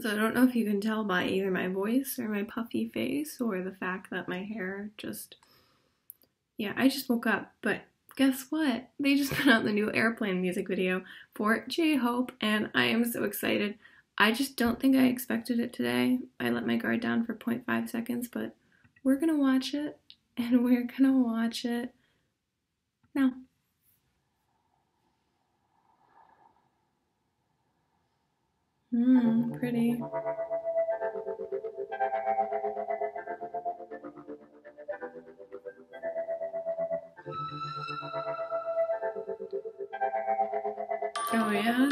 So I don't know if you can tell by either my voice or my puffy face or the fact that my hair just, yeah, I just woke up, but guess what? They just put out the new Airplane music video for J-Hope, and I am so excited. I just don't think I expected it today. I let my guard down for 0.5 seconds, but we're gonna watch it, and we're gonna watch it now. Pretty. Oh yeah?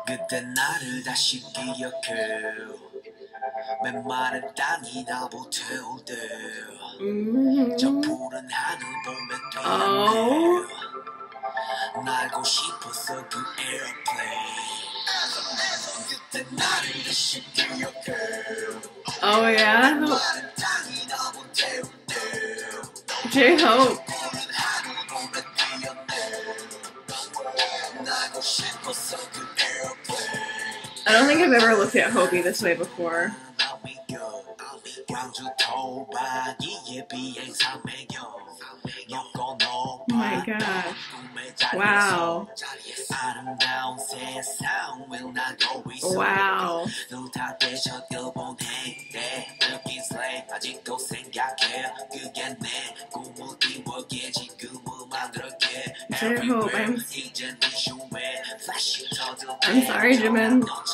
그때 나를 다시 기억해 맨마른 땅이 나보 태우대 저 푸른 하늘 보면 되었네 날고 싶었어 그 airplane 그때 나를 다시 기억해 Oh yeah? 맨마른 땅이 나보 태우대 J-Hope I don't think I've ever looked at Hobbie this way before. Oh my god. Wow. Wow. J-Hope, I'm sorry, Jimin. Oh,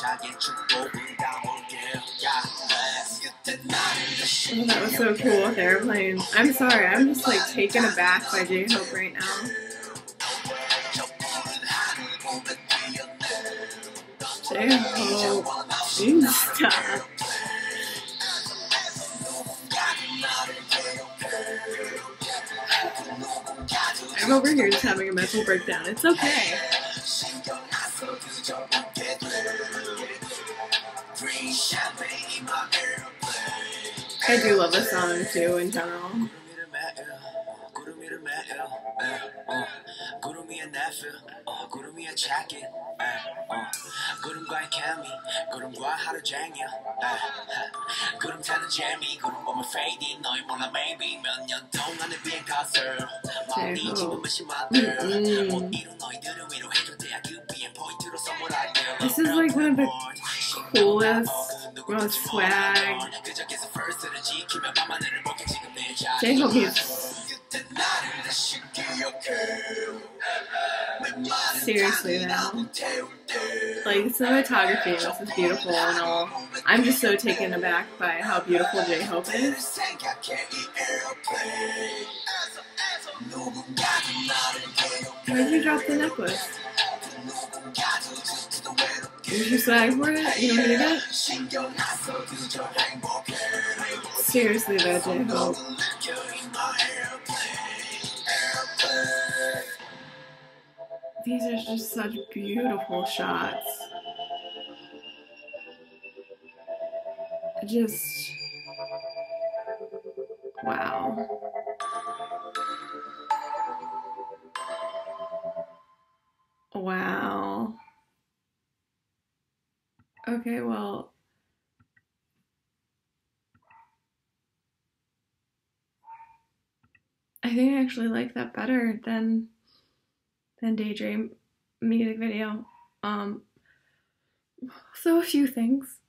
that was so cool with Airplane. I'm sorry, I'm just like taken aback by J-Hope right now. J-Hope, please stop. I'm over here just having a mental breakdown. It's okay. I do love this song too in general. This is like one of the coolest, most swag. J-Hope is seriously though. Like, cinematography, this is beautiful and all. I'm just so taken aback by how beautiful J-Hope is. Why did you drop the necklace? Did you swag for it? You don't need it? Seriously though, J-Hope. These are just such beautiful shots. Just, wow. Wow. Okay, well, I think I actually like that better than Daydream music video. So a few things.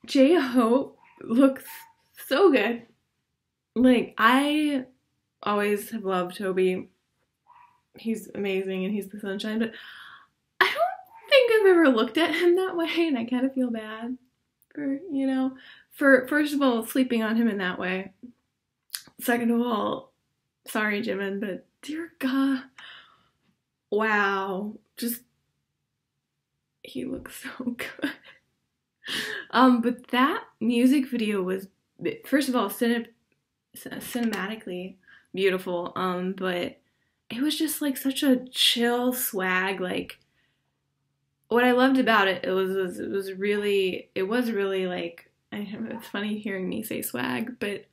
J-Hope looks so good. Like, I always have loved Hobbie. He's amazing and he's the sunshine, but I don't think I've ever looked at him that way, and I kind of feel bad for, you know, for, first of all, sleeping on him in that way. Second of all, sorry, Jimin, but dear God, wow, just, he looks so good. But that music video was, first of all, cinematically beautiful, but it was just like such a chill swag. Like, what I loved about it, it was really like, it's funny hearing me say swag, but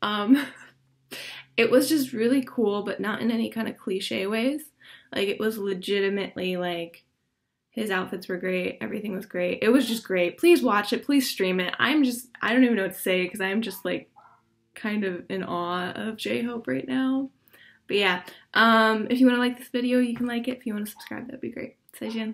it was just really cool, but not in any kind of cliche ways. Like, it was legitimately like His outfits were great. Everything was great. It was just great. Please watch it. Please stream it. I don't even know what to say because I'm just like kind of in awe of J-Hope right now. But yeah, if you want to like this video, you can like it. If you want to subscribe, that'd be great. 再见.